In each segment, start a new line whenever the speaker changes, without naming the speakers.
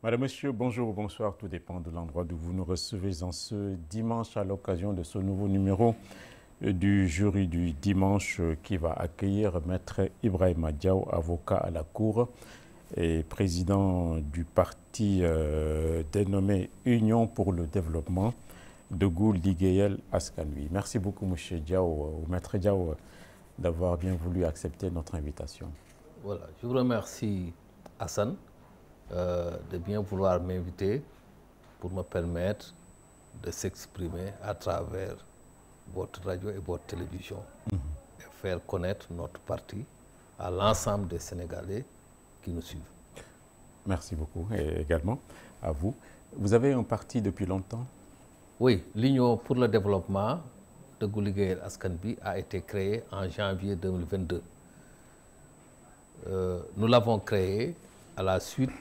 Madame, Monsieur, bonjour ou bonsoir, tout dépend de l'endroit d'où vous nous recevez en ce dimanche à l'occasion de ce nouveau numéro du jury du dimanche qui va accueillir Maître Ibrahima Diaw, avocat à la Cour et président du parti dénommé Union pour le développement de Gou Ligueyel Askan Wi. Merci beaucoup, Monsieur Diaw, ou Maître Diaw, d'avoir bien voulu accepter notre invitation.
Voilà, je vous remercie, Hassan, de bien vouloir m'inviter pour me permettre de s'exprimer à travers votre radio et votre télévision et faire connaître notre parti à l'ensemble des Sénégalais qui nous suivent.
Merci beaucoup et également à vous. Vous avez un parti depuis longtemps?
Oui, l'Union pour le développement de Gou Ligueyel Askan Wi a été créée en janvier 2022. Nous l'avons créée à la suite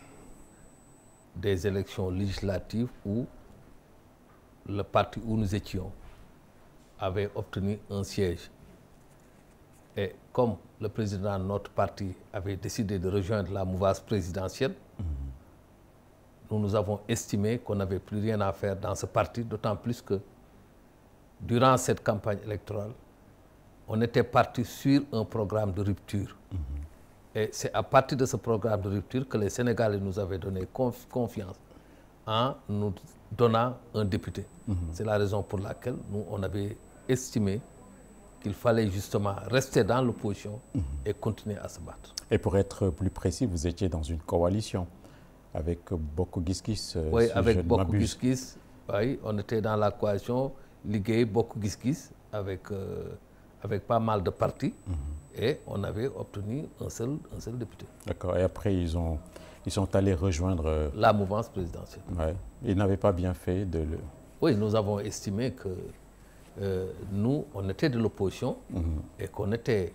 des élections législatives où le parti où nous étions avait obtenu un siège. Et comme le président de notre parti avait décidé de rejoindre la mouvance présidentielle, nous avons estimé qu'on n'avait plus rien à faire dans ce parti, d'autant plus que durant cette campagne électorale, on était parti sur un programme de rupture. Et c'est à partir de ce programme de rupture que les Sénégalais nous avaient donné confiance en nous donnant un député. C'est la raison pour laquelle nous, on avait estimé qu'il fallait justement rester dans l'opposition et continuer à se battre.
Et pour être plus précis, vous étiez dans une coalition avec Bokk Gis Gis.
Oui, avec Bokk Gis Gis, oui, on était dans la coalition Liguey Bokk Gis Gis avec pas mal de partis. Et on avait obtenu un seul député.
D'accord. Et après, ils sont allés rejoindre
la mouvance présidentielle.
Ouais. Ils n'avaient pas bien fait de le...
Oui, nous avons estimé que nous, on était de l'opposition et qu'on était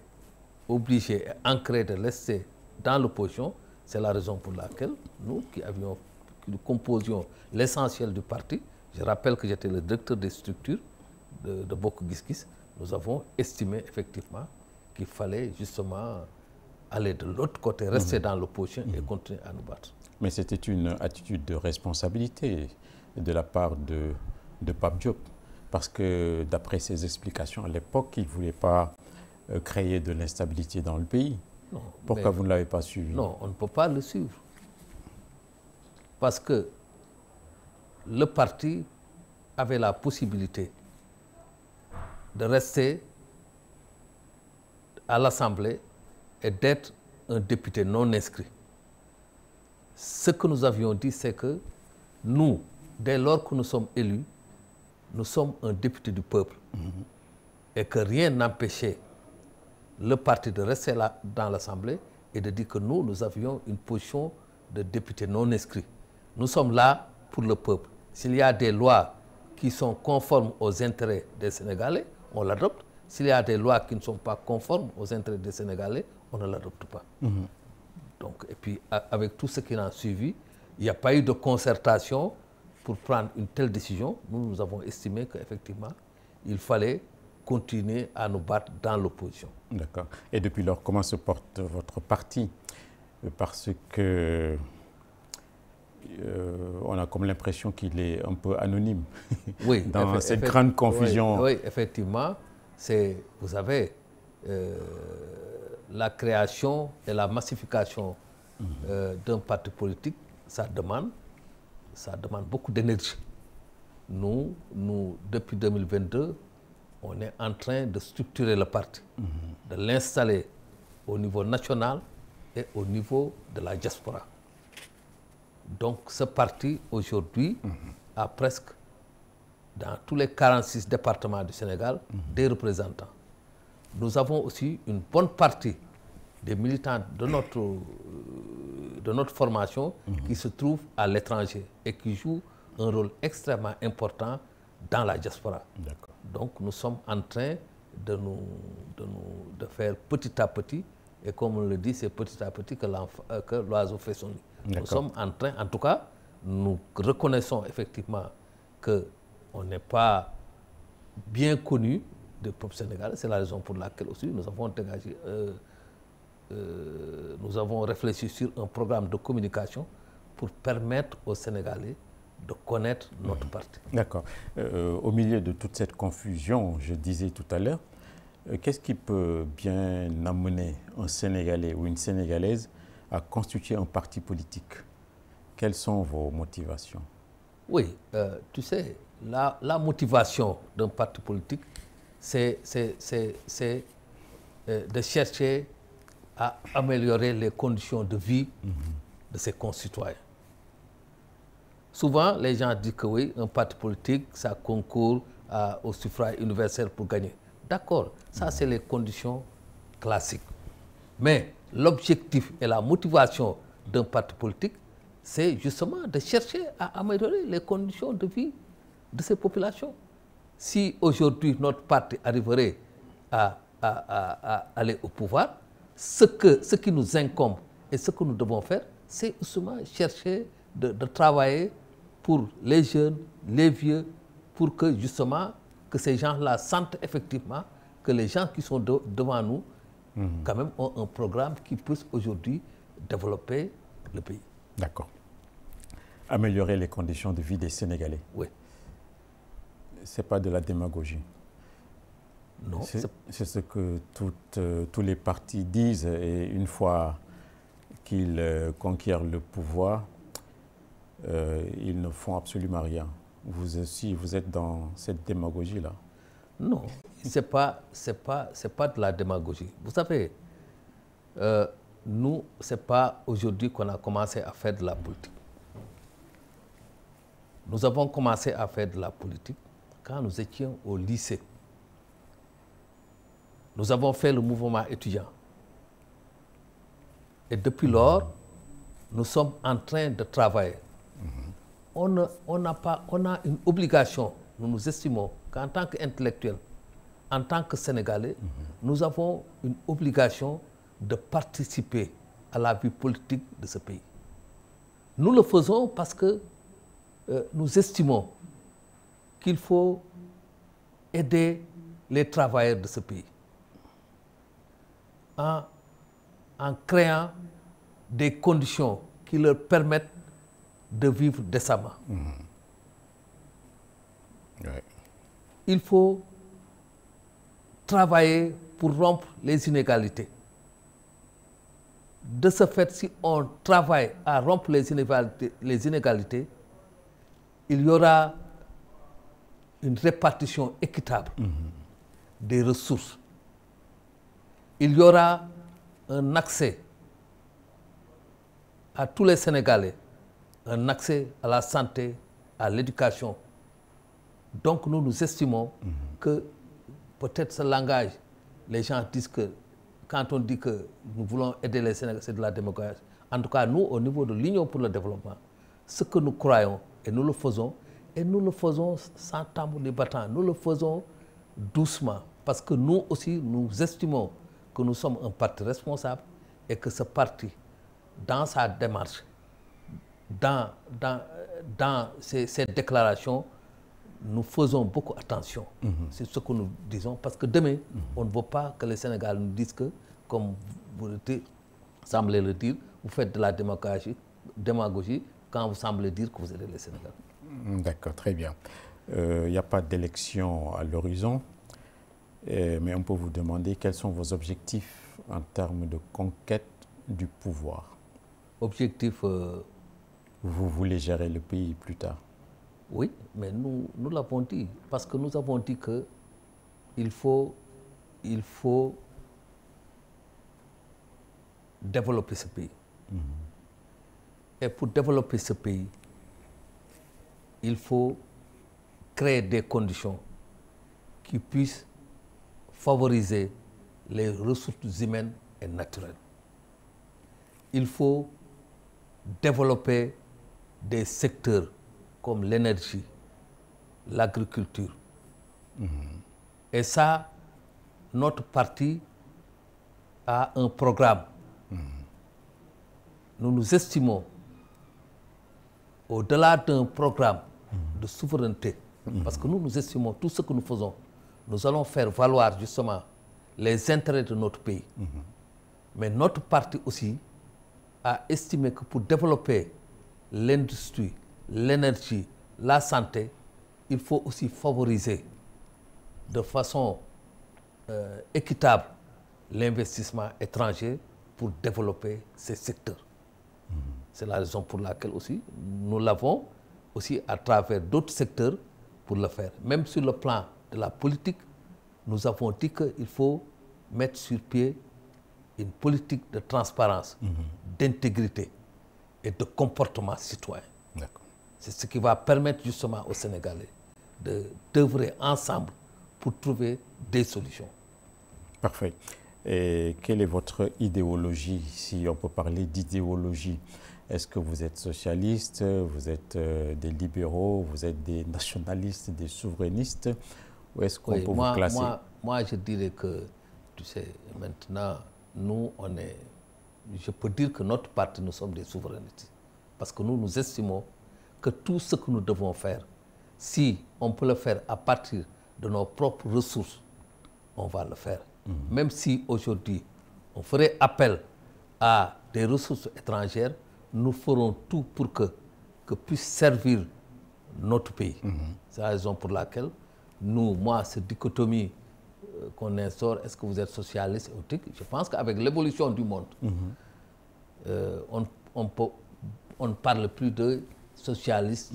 obligés et ancrés de rester dans l'opposition. C'est la raison pour laquelle nous, qui composions l'essentiel du parti, je rappelle que j'étais le directeur des structures de Bokk Gis Gis, nous avons estimé effectivement qu'il fallait justement aller de l'autre côté, rester dans l'opposition et continuer à nous battre.
Mais c'était une attitude de responsabilité de la part de Pape Diop, parce que d'après ses explications à l'époque, il ne voulait pas créer de l'instabilité dans le pays.
Non,
pourquoi vous ne l'avez pas suivi?
Non, on ne peut pas le suivre. Parce que le parti avait la possibilité de rester à l'Assemblée et d'être un député non inscrit. Ce que nous avions dit, c'est que nous, dès lors que nous sommes élus, nous sommes un député du peuple et que rien n'empêchait le parti de rester là dans l'Assemblée et de dire que nous avions une position de député non inscrit. Nous sommes là pour le peuple. S'il y a des lois qui sont conformes aux intérêts des Sénégalais, on l'adopte. S'il y a des lois qui ne sont pas conformes aux intérêts des Sénégalais, on ne l'adopte pas. Donc, et puis, avec tout ce qui en a suivi, il n'y a pas eu de concertation pour prendre une telle décision. Nous avons estimé qu'effectivement, il fallait continuer à nous battre dans l'opposition.
D'accord. Et depuis lors, comment se porte votre parti? Parce que on a comme l'impression qu'il est un peu anonyme
oui,
dans cette grande confusion.
Oui, effectivement. Vous savez, la création et la massification d'un parti politique, ça demande beaucoup d'énergie. Nous, depuis 2022, on est en train de structurer le parti, de l'installer au niveau national et au niveau de la diaspora. Donc ce parti, aujourd'hui, a presque, dans tous les 46 départements du Sénégal, des représentants. Nous avons aussi une bonne partie des militants de notre formation qui se trouvent à l'étranger et qui jouent un rôle extrêmement important dans la diaspora. Donc nous sommes en train de faire petit à petit, et comme on le dit, c'est petit à petit que l'oiseau fait son nid. Nous sommes en train, en tout cas, nous reconnaissons effectivement qu'on n'est pas bien connu du peuple sénégalais. C'est la raison pour laquelle aussi nous avons dégagé, nous avons réfléchi sur un programme de communication pour permettre aux Sénégalais de connaître notre parti.
D'accord. Au milieu de toute cette confusion, je disais tout à l'heure, qu'est-ce qui peut bien amener un Sénégalais ou une Sénégalaise à constituer un parti politique? Quelles sont vos motivations?
Oui, tu sais, la motivation d'un parti politique, c'est de chercher à améliorer les conditions de vie de ses concitoyens. Souvent, les gens disent que oui, un parti politique, ça concourt au suffrage universel pour gagner. D'accord, ça c'est les conditions classiques. Mais l'objectif et la motivation d'un parti politique, c'est justement de chercher à améliorer les conditions de vie de ces populations. Si aujourd'hui notre parti arriverait à aller au pouvoir, ce qui nous incombe et ce que nous devons faire, c'est justement chercher de travailler pour les jeunes, les vieux, pour que justement que ces gens-là sentent effectivement que les gens qui sont devant nous, quand même, ont un programme qui puisse aujourd'hui développer le pays.
D'accord. Améliorer les conditions de vie des Sénégalais.
Oui.
Ce n'est pas de la démagogie.
Non.
C'est ce que tous les partis disent, et une fois qu'ils conquièrent le pouvoir, ils ne font absolument rien. Vous aussi, vous êtes dans cette démagogie-là?
Non, c'est pas de la démagogie. Vous savez, nous, c'est pas aujourd'hui qu'on a commencé à faire de la politique. Nous avons commencé à faire de la politique quand nous étions au lycée. Nous avons fait le mouvement étudiant. Et depuis lors, nous sommes en train de travailler. On a une obligation, nous estimons qu'en tant qu'intellectuels, en tant que Sénégalais, nous avons une obligation de participer à la vie politique de ce pays. Nous le faisons parce que nous estimons qu'il faut aider les travailleurs de ce pays en créant des conditions qui leur permettent de vivre décemment.
Ouais.
Il faut travailler pour rompre les inégalités. De ce fait, si on travaille à rompre les inégalités, il y aura une répartition équitable des ressources. Il y aura un accès à tous les Sénégalais, un accès à la santé, à l'éducation. Donc nous estimons que peut-être ce langage, les gens disent que quand on dit que nous voulons aider les Sénégalais, c'est de la démocratie. En tout cas, nous, au niveau de l'Union pour le développement, ce que nous croyons, et nous le faisons sans tambour ni battant, nous le faisons doucement, parce que nous aussi, nous estimons que nous sommes un parti responsable et que ce parti, dans sa démarche, dans ses déclarations, nous faisons beaucoup attention. C'est ce que nous disons, parce que demain, on ne veut pas que les Sénégalais nous disent que, comme vous semblez le dire, vous faites de la démagogie quand vous semblez dire que vous aidez les Sénégalais.
D'accord, très bien. Il n'y a pas d'élection à l'horizon, mais on peut vous demander quels sont vos objectifs en termes de conquête du pouvoir.
Objectif...
Vous voulez gérer le pays plus tard?
Oui, mais nous l'avons dit, parce que nous avons dit qu'il faut développer ce pays. Et pour développer ce pays, il faut créer des conditions qui puissent favoriser les ressources humaines et naturelles. Il faut développer des secteurs comme l'énergie, l'agriculture. Et ça, notre parti a un programme. Nous estimons, au-delà d'un programme de souveraineté, parce que nous estimons tout ce que nous faisons, nous allons faire valoir justement les intérêts de notre pays. Mais notre parti aussi a estimé que pour développer l'industrie, l'énergie, la santé, il faut aussi favoriser de façon équitable l'investissement étranger pour développer ces secteurs. C'est la raison pour laquelle aussi nous l'avons aussi à travers d'autres secteurs pour le faire. Même sur le plan de la politique, nous avons dit qu'il faut mettre sur pied une politique de transparence, d'intégrité et de comportement citoyen. C'est ce qui va permettre justement aux Sénégalais d'œuvrer ensemble pour trouver des solutions.
Parfait. Et quelle est votre idéologie, si on peut parler d'idéologie? Est-ce que vous êtes socialiste, vous êtes des libéraux, vous êtes des nationalistes, des souverainistes? Ou est-ce qu'on peut vous classer?
Moi, je dirais que, tu sais, maintenant, nous, je peux dire que notre parti, nous sommes des souverainistes. Parce que nous estimons que tout ce que nous devons faire, si on peut le faire à partir de nos propres ressources, on va le faire. Même si aujourd'hui, on ferait appel à des ressources étrangères, nous ferons tout pour que puisse servir notre pays. C'est la raison pour laquelle moi, cette dichotomie qu'on instaure, est-ce que vous êtes socialiste ou autre, je pense qu'avec l'évolution du monde, on ne parle plus de socialistes,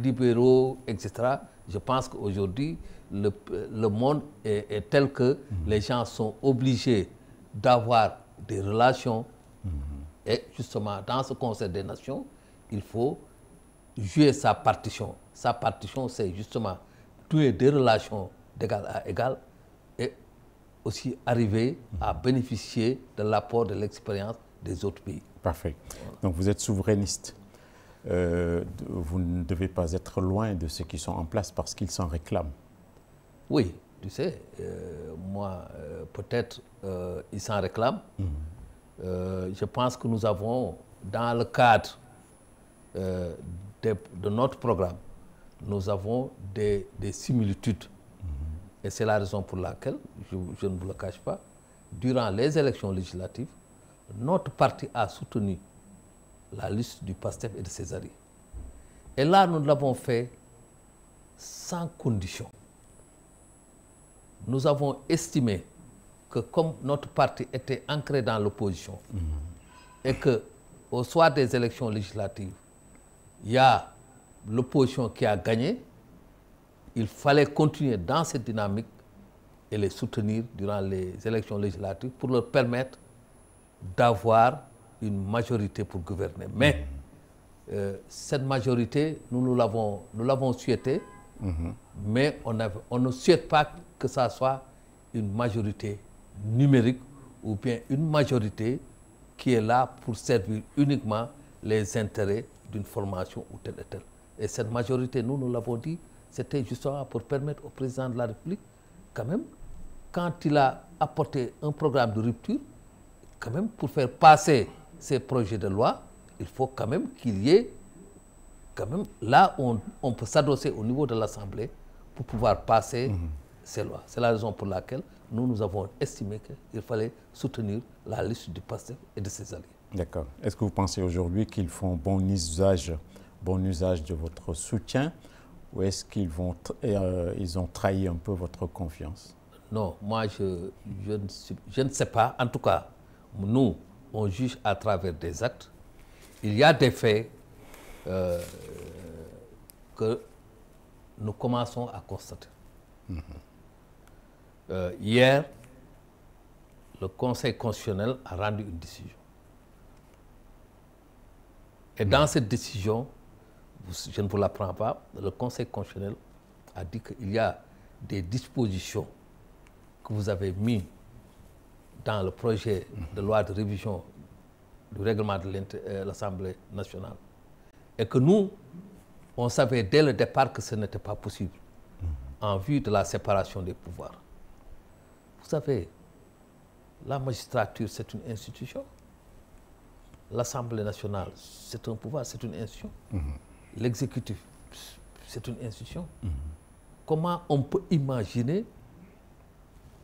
libéraux, etc. Je pense qu'aujourd'hui, le monde est tel que les gens sont obligés d'avoir des relations. Et justement, dans ce Conseil des Nations, il faut jouer sa partition. Sa partition, c'est justement tuer des relations d'égal à égal et aussi arriver à bénéficier de l'apport de l'expérience des autres pays.
Parfait. Donc vous êtes souverainiste. Vous ne devez pas être loin de ceux qui sont en place parce qu'ils s'en réclament.
Oui, tu sais, moi, peut-être ils s'en réclament. Je pense que nous avons, dans le cadre de notre programme, nous avons des similitudes. Et c'est la raison pour laquelle, je ne vous le cache pas, durant les élections législatives, notre parti a soutenu la liste du PASTEF et de ses alliés. Et là, nous l'avons fait sans condition. Nous avons estimé que comme notre parti était ancré dans l'opposition et qu'au soir des élections législatives, il y a l'opposition qui a gagné, il fallait continuer dans cette dynamique et les soutenir durant les élections législatives pour leur permettre d'avoir une majorité pour gouverner. Mais cette majorité, nous l'avons souhaité, mais on ne souhaite pas que ça soit une majorité numérique ou bien une majorité qui est là pour servir uniquement les intérêts d'une formation ou telle et telle. Et cette majorité, nous l'avons dit, c'était justement pour permettre au président de la République, quand même, quand il a apporté un programme de rupture, quand même, pour faire passer ces projets de loi, il faut quand même qu'il y ait, quand même, là où on peut s'adosser au niveau de l'Assemblée pour pouvoir passer ces lois. C'est la raison pour laquelle nous avons estimé qu'il fallait soutenir la liste du PASTEF et de ses alliés.
D'accord. Est-ce que vous pensez aujourd'hui qu'ils font bon usage de votre soutien ou est-ce qu'ils ils ont trahi un peu votre confiance?
Non, moi je ne sais pas. En tout cas, nous, on juge à travers des actes. Il y a des faits que nous commençons à constater. Hier, le Conseil constitutionnel a rendu une décision. Et dans cette décision, je ne vous l'apprends pas, le Conseil constitutionnel a dit qu'il y a des dispositions que vous avez mises dans le projet de loi de révision du règlement de l'Assemblée nationale et que nous, on savait dès le départ que ce n'était pas possible en vue de la séparation des pouvoirs. Vous savez, la magistrature, c'est une institution. L'Assemblée nationale, c'est un pouvoir, c'est une institution. L'exécutif, c'est une institution. Comment on peut imaginer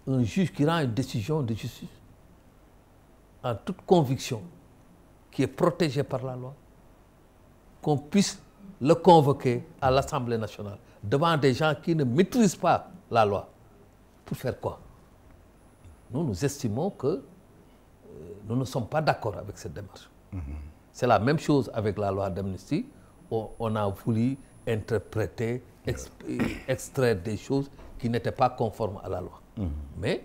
un juge qui rend une décision de justice en toute conviction, qui est protégé par la loi, qu'on puisse le convoquer à l'Assemblée nationale devant des gens qui ne maîtrisent pas la loi. Pour faire quoi? Nous estimons que nous ne sommes pas d'accord avec cette démarche. C'est la même chose avec la loi d'amnistie. On a voulu interpréter, extraire des choses qui n'étaient pas conformes à la loi. Mais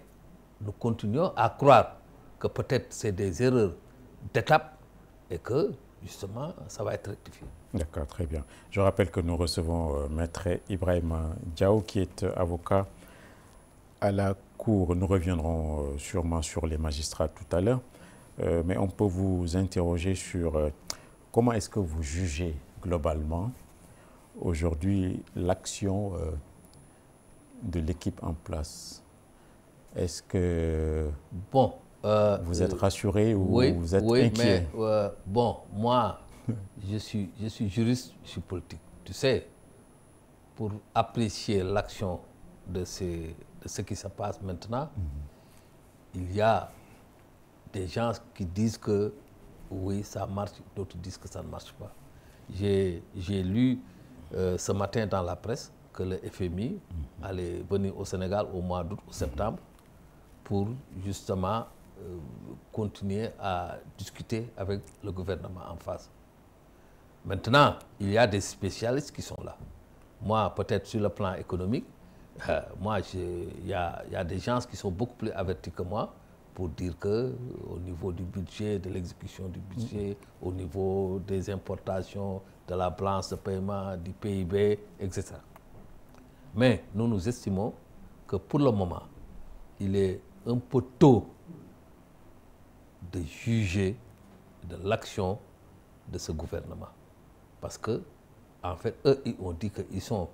nous continuons à croire que peut-être c'est des erreurs d'étape et que, justement, ça va être rectifié.
D'accord, très bien. Je rappelle que nous recevons Maître Ibrahima Diaw, qui est avocat à la Cour. Nous reviendrons sûrement sur les magistrats tout à l'heure, mais on peut vous interroger sur comment est-ce que vous jugez globalement aujourd'hui l'action de l'équipe en place. Est-ce que vous êtes rassuré ou vous êtes inquiet?
Mais moi, je suis juriste, je suis politique. Tu sais, pour apprécier l'action de ce qui se passe maintenant, il y a des gens qui disent que oui, ça marche, d'autres disent que ça ne marche pas. J'ai lu ce matin dans la presse que le FMI allait venir au Sénégal au mois d'août ou septembre pour justement continuer à discuter avec le gouvernement en face. Maintenant, il y a des spécialistes qui sont là. Moi, peut-être sur le plan économique, il y a des gens qui sont beaucoup plus avertis que moi pour dire que au niveau du budget, de l'exécution du budget, au niveau des importations, de la balance de paiement, du PIB, etc. Mais nous estimons que pour le moment, il est un peu tôt de juger de l'action de ce gouvernement. Parce que, en fait, eux, ils ont dit qu'ils sont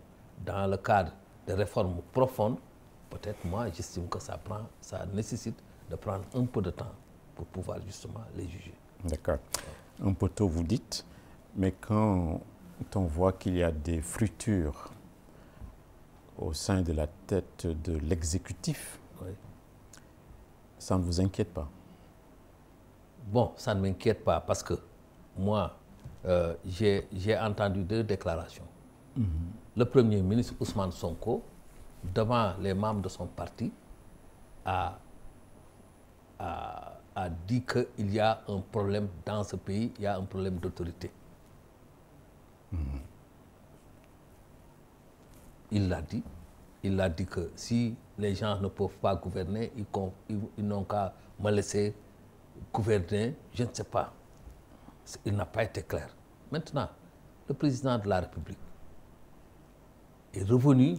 dans le cadre de réformes profondes. Peut-être, moi, j'estime que ça nécessite de prendre un peu de temps pour pouvoir justement les juger.
D'accord. Un peu tôt, vous dites, mais quand on voit qu'il y a des fractures au sein de la tête de l'exécutif, ça ne vous inquiète pas?
Bon, ça ne m'inquiète pas parce que moi, j'ai entendu deux déclarations. Le Premier ministre Ousmane Sonko, devant les membres de son parti, a dit qu'il y a un problème dans ce pays, il y a un problème d'autorité. Il l'a dit que si les gens ne peuvent pas gouverner, ils n'ont qu'à me laisser gouverner, je ne sais pas. Il n'a pas été clair. Maintenant, le président de la République est revenu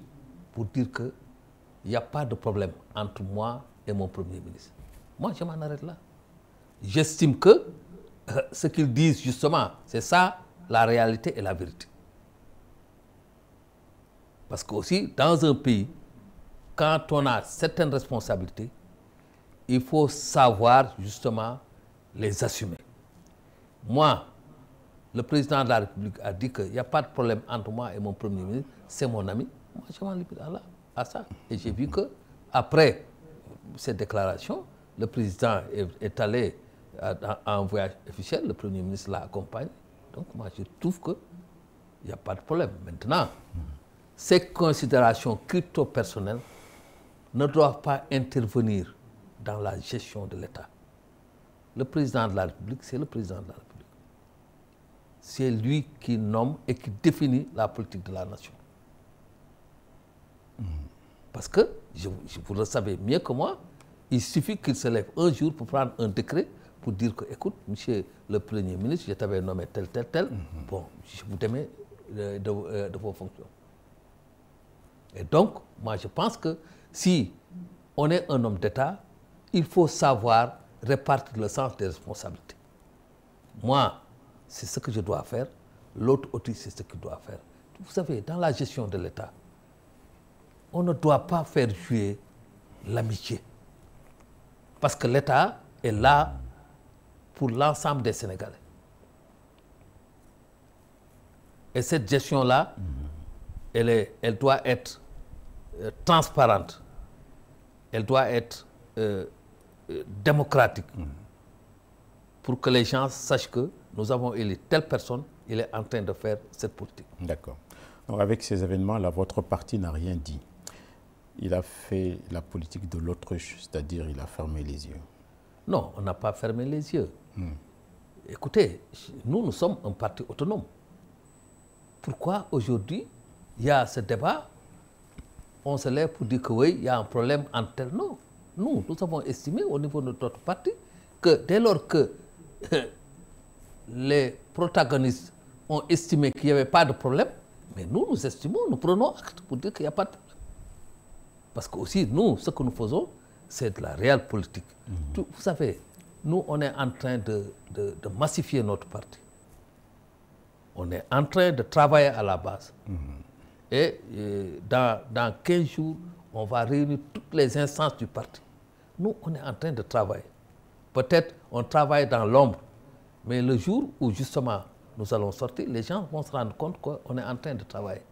pour dire qu'il n'y a pas de problème entre moi et mon Premier ministre. Moi, je m'en arrête là. J'estime que ce qu'ils disent, justement, c'est ça la réalité et la vérité. Parce que aussi, dans un pays, quand on a certaines responsabilités, il faut savoir justement les assumer. Moi, le président de la République a dit qu'il n'y a pas de problème entre moi et mon Premier ministre, c'est mon ami. Moi, je m'en limite à ça. Et j'ai vu qu'après cette déclaration, le président est allé en voyage officiel, le Premier ministre l'a accompagné. Donc moi, je trouve qu'il n'y a pas de problème. Maintenant, ces considérations crypto-personnelles ne doivent pas intervenir dans la gestion de l'État. Le président de la République, c'est le président de la République. C'est lui qui nomme et qui définit la politique de la nation. Parce que, vous le savez mieux que moi, il suffit qu'il se lève un jour pour prendre un décret pour dire que, écoute, monsieur le Premier ministre, je t'avais nommé tel. Bon, je vous démets de vos fonctions. Et donc, moi, je pense que si on est un homme d'État, il faut savoir répartir le sens des responsabilités. Moi, c'est ce que je dois faire. L'autre aussi, c'est ce qu'il doit faire. Vous savez, dans la gestion de l'État, on ne doit pas faire jouer l'amitié. Parce que l'État est là pour l'ensemble des Sénégalais. Et cette gestion-là, elle doit être transparente. Elle doit être démocratique. Pour que les gens sachent que nous avons élu telle personne il est en train de faire cette politique.
D'accord. Donc avec ces événements-là, votre parti n'a rien dit. Il a fait la politique de l'autruche, c'est-à-dire il a fermé les yeux.
Non, on n'a pas fermé les yeux. Écoutez, nous sommes un parti autonome. Pourquoi aujourd'hui, il y a ce débat, on se lève pour dire que oui, il y a un problème entre tel. Non, nous avons estimé au niveau de notre parti que dès lors que les protagonistes ont estimé qu'il n'y avait pas de problème, mais nous estimons, nous prenons acte pour dire qu'il n'y a pas de problème. Parce que aussi, nous, ce que nous faisons, c'est de la réelle politique. Vous savez, nous, on est en train de massifier notre parti. On est en train de travailler à la base. Et dans 15 jours, on va réunir toutes les instances du parti. Nous, on est en train de travailler. Peut-être on travaille dans l'ombre, mais le jour où justement nous allons sortir, les gens vont se rendre compte qu'on est en train de travailler.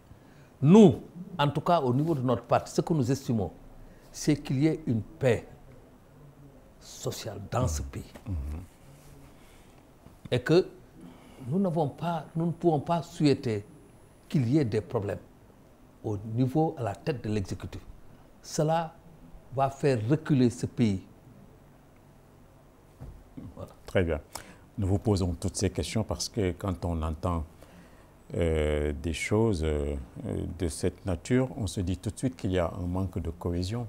Nous, en tout cas au niveau de notre parti, ce que nous estimons, c'est qu'il y ait une paix sociale dans ce pays. Et que nous ne pouvons pas souhaiter qu'il y ait des problèmes au niveau, à la tête de l'exécutif. Cela va faire reculer ce pays. Voilà.
Très bien. Nous vous posons toutes ces questions parce que quand on entend des choses de cette nature, on se dit tout de suite qu'il y a un manque de cohésion.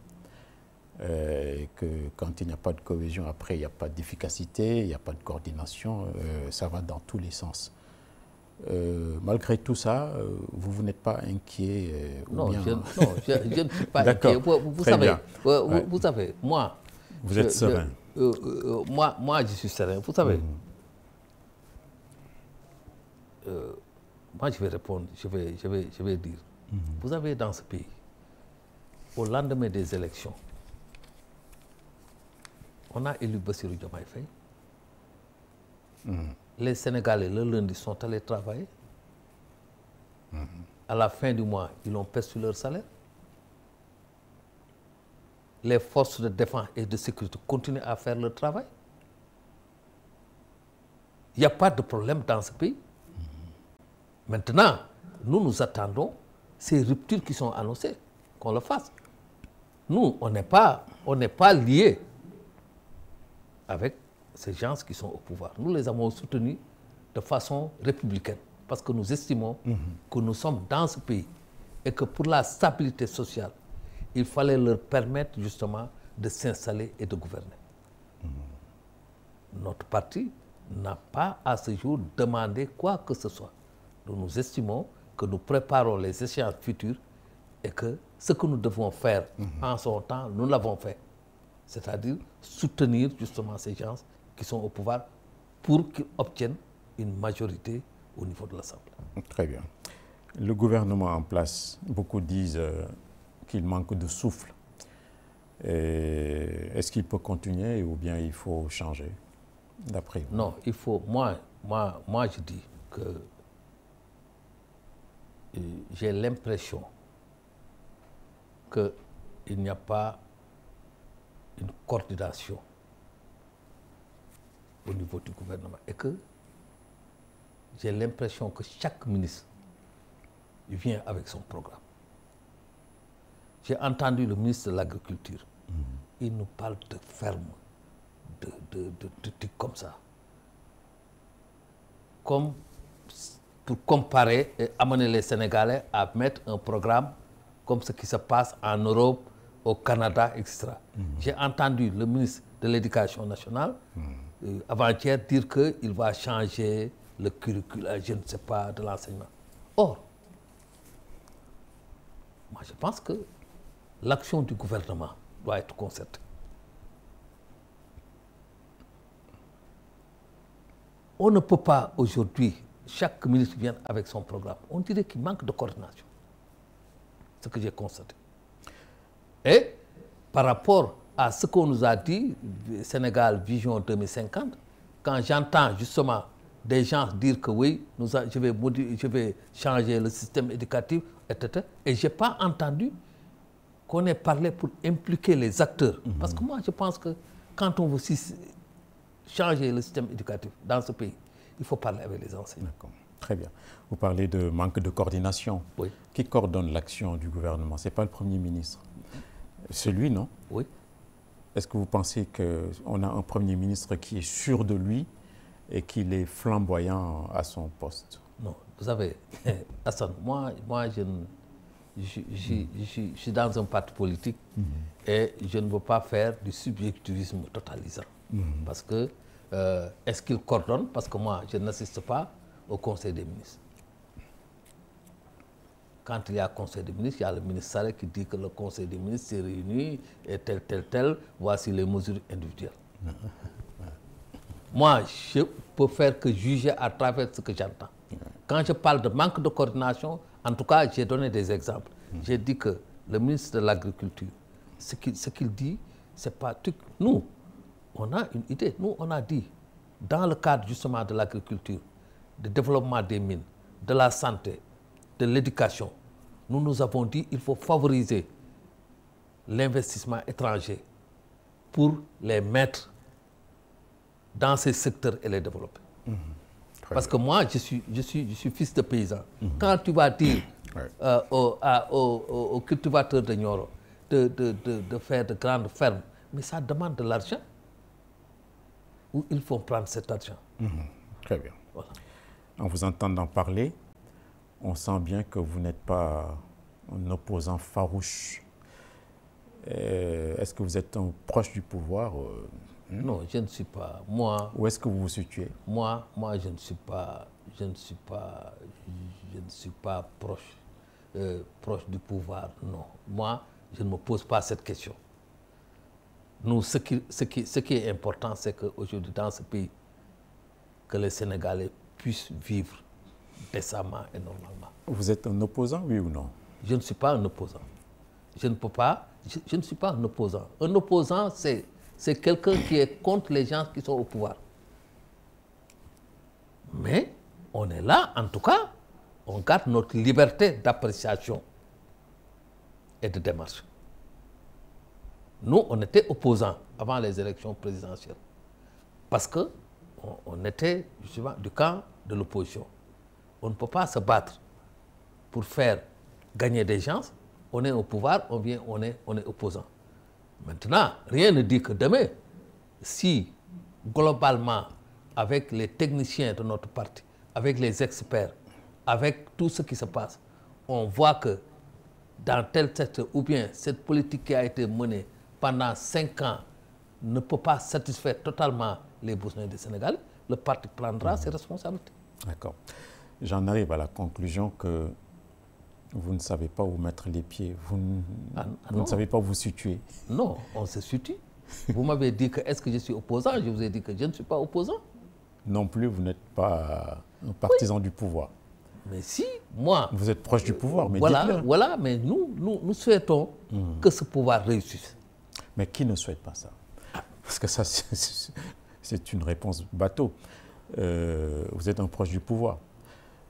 Et que quand il n'y a pas de cohésion, après il n'y a pas d'efficacité, il n'y a pas de coordination, ça va dans tous les sens. Malgré tout ça, vous n'êtes pas inquiet
non,
bien...
je ne suis pas inquiet. Vous savez, moi...
Vous êtes serein.
Moi, je suis serein. Vous savez, moi, je vais répondre, je vais dire. Vous avez dans ce pays, au lendemain des élections, on a élu Bassirou Diomaye Faye. Les Sénégalais, le lundi, sont allés travailler. À la fin du mois, ils ont perçu leur salaire. Les forces de défense et de sécurité continuent à faire leur travail. Il n'y a pas de problème dans ce pays. Maintenant, nous attendons ces ruptures qui sont annoncées, qu'on le fasse. Nous, on n'est pas liés avec ces gens qui sont au pouvoir. Nous les avons soutenus de façon républicaine parce que nous estimons que nous sommes dans ce pays et que pour la stabilité sociale, il fallait leur permettre justement de s'installer et de gouverner. Notre parti n'a pas à ce jour demandé quoi que ce soit. Nous estimons que nous préparons les échéances futures et que ce que nous devons faire en son temps, nous l'avons fait. C'est-à-dire soutenir justement ces gens qui sont au pouvoir pour qu'ils obtiennent une majorité au niveau de l'Assemblée.
Très bien. Le gouvernement en place, beaucoup disent qu'il manque de souffle. Est-ce qu'il peut continuer ou bien il faut changer, d'après vous?
Non, il faut... Moi, je dis que j'ai l'impression qu'il n'y a pas une coordination au niveau du gouvernement et que j'ai l'impression que chaque ministre vient avec son programme. J'ai entendu le ministre de l'Agriculture. Il nous parle de ferme, de trucs comme ça. Comme pour comparer et amener les Sénégalais à mettre un programme comme ce qui se passe en Europe, au Canada, etc. J'ai entendu le ministre de l'Éducation nationale avant-hier dire qu'il va changer le curriculum, je ne sais pas, de l'enseignement. Or, moi je pense que l'action du gouvernement doit être concertée. On ne peut pas aujourd'hui, chaque ministre vient avec son programme. On dirait qu'il manque de coordination. Ce que j'ai constaté. Et par rapport à ce qu'on nous a dit, Sénégal Vision 2050, quand j'entends justement des gens dire que oui, je vais changer le système éducatif, etc. Et je n'ai pas entendu qu'on ait parlé pour impliquer les acteurs. Parce que moi, je pense que quand on veut changer le système éducatif dans ce pays, il faut parler avec les enseignants.
Très bien. Vous parlez de manque de coordination.
Oui.
Qui coordonne l'action du gouvernement? Ce n'est pas le Premier ministre. C'est lui, non?
Oui.
Est-ce que vous pensez qu'on a un Premier ministre qui est sûr de lui et qu'il est flamboyant à son poste?
Non, vous savez, Hassan, moi je suis dans un parti politique et je ne veux pas faire du subjectivisme totalisant. Parce que, est-ce qu'il coordonne? Parce que moi, je n'assiste pas au Conseil des ministres. Quand il y a Conseil des ministres, il y a le ministre Sarré qui dit que le Conseil des ministres s'est réuni et tel, voici les mesures individuelles. Moi, je peux faire que juger à travers ce que j'entends. Quand je parle de manque de coordination, en tout cas, j'ai donné des exemples. J'ai dit que le ministre de l'Agriculture, ce qu'il dit, c'est pas tout. Nous, on a une idée. Nous, on a dit, dans le cadre justement de l'agriculture, du développement des mines, de la santé, de l'éducation, nous avons dit qu'il faut favoriser l'investissement étranger pour les mettre dans ces secteurs et les développer. Parce que moi, je suis fils de paysan. Quand tu vas dire aux cultivateurs de Nioro de faire de grandes fermes, mais ça demande de l'argent. Où ils font prendre cet argent?
Très bien.
Voilà.
En vous entendant parler, on sent bien que vous n'êtes pas un opposant farouche. Est-ce que vous êtes un proche du pouvoir?
Non, je ne suis pas. Moi.
Où est-ce que vous vous situez?
Moi, je ne suis pas proche du pouvoir. Non. Moi, je ne me pose pas cette question. Nous, ce qui est important, c'est qu'aujourd'hui, dans ce pays, que les Sénégalais puissent vivre décemment et normalement.
Vous êtes un opposant, oui ou non?
Je ne suis pas un opposant. Je ne peux pas. Je ne suis pas un opposant. Un opposant, c'est quelqu'un qui est contre les gens qui sont au pouvoir. Mais on est là, en tout cas, on garde notre liberté d'appréciation et de démarche. Nous, on était opposants avant les élections présidentielles parce qu'on était justement du camp de l'opposition. On ne peut pas se battre pour faire gagner des gens. On est au pouvoir, on est opposant. Maintenant, rien ne dit que demain, si globalement, avec les techniciens de notre parti, avec les experts, avec tout ce qui se passe, on voit que dans tel secteur, ou bien cette politique qui a été menée pendant 5 ans ne peut pas satisfaire totalement les besoins des Sénégalais, le parti prendra ses responsabilités.
D'accord. J'en arrive à la conclusion que vous ne savez pas où mettre les pieds, vous ne savez pas où vous situer.
Non, on se situe. Vous m'avez dit que est-ce que je suis opposant? Je vous ai dit que je ne suis pas opposant.
Non plus, vous n'êtes pas un partisan du pouvoir.
Mais si, moi...
Vous êtes proche du pouvoir, mais
voilà, mais nous souhaitons que ce pouvoir réussisse.
Mais qui ne souhaite pas ça? Parce que ça, c'est une réponse bateau. Vous êtes un proche du pouvoir.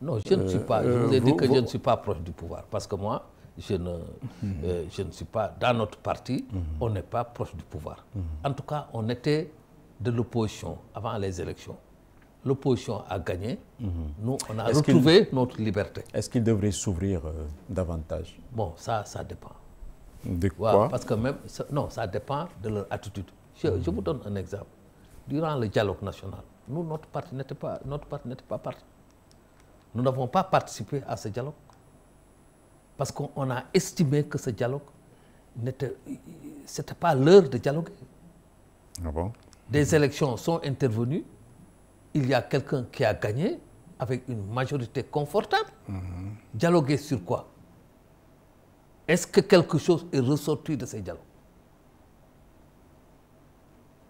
Non, je ne suis pas. Je vous ai dit que je ne suis pas proche du pouvoir. Parce que moi, je ne suis pas... Dans notre parti, on n'est pas proche du pouvoir. En tout cas, on était de l'opposition avant les élections. L'opposition a gagné. Nous, on a retrouvé notre liberté.
Est-ce qu'il devrait s'ouvrir davantage?
Bon, ça dépend.
De quoi?
Parce que même... Non, ça dépend de leur attitude. Je vous donne un exemple. Durant le dialogue national, nous, notre parti n'était pas parti. Nous n'avons pas participé à ce dialogue. Parce qu'on a estimé que ce dialogue, c'était pas l'heure de dialoguer.
Ah bon?
Des élections sont intervenues. Il y a quelqu'un qui a gagné avec une majorité confortable. Dialoguer sur quoi? Est-ce que quelque chose est ressorti de ces dialogues?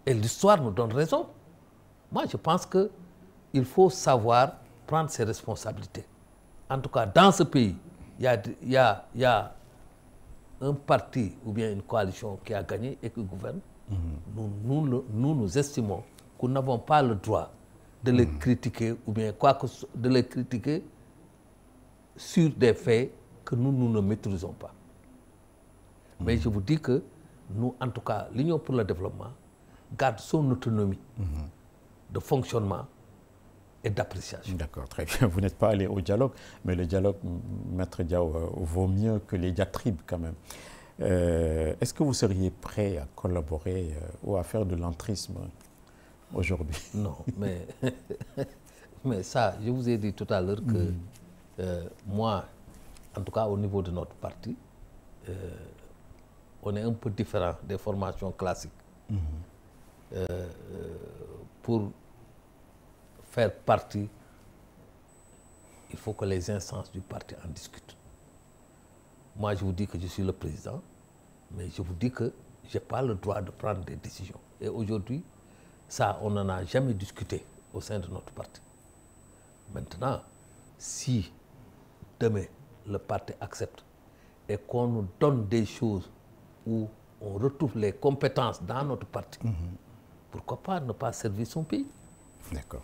Et l'histoire nous donne raison. Moi, je pense qu'il faut savoir prendre ses responsabilités. En tout cas, dans ce pays, il y a un parti ou bien une coalition qui a gagné et qui gouverne. Nous estimons que nous n'avons pas le droit de les critiquer ou bien de les critiquer sur des faits que nous ne maîtrisons pas. Mais je vous dis que nous, en tout cas, l'Union pour le développement garde son autonomie de fonctionnement et d'appréciation.
D'accord, très bien. Vous n'êtes pas allé au dialogue, mais le dialogue, Maître Diao, vaut mieux que les diatribes quand même. Est-ce que vous seriez prêt à collaborer ou à faire de l'entrisme aujourd'hui?
Non, mais, mais ça, je vous ai dit tout à l'heure que moi, en tout cas au niveau de notre parti, on est un peu différent des formations classiques. Pour faire partie, il faut que les instances du parti en discutent. Moi, je vous dis que je suis le président, mais je vous dis que je n'ai pas le droit de prendre des décisions. Et aujourd'hui, ça, on n'en a jamais discuté au sein de notre parti. Maintenant, si demain, le parti accepte et qu'on nous donne des choses où on retrouve les compétences dans notre parti, pourquoi pas ne pas servir son pays?
D'accord.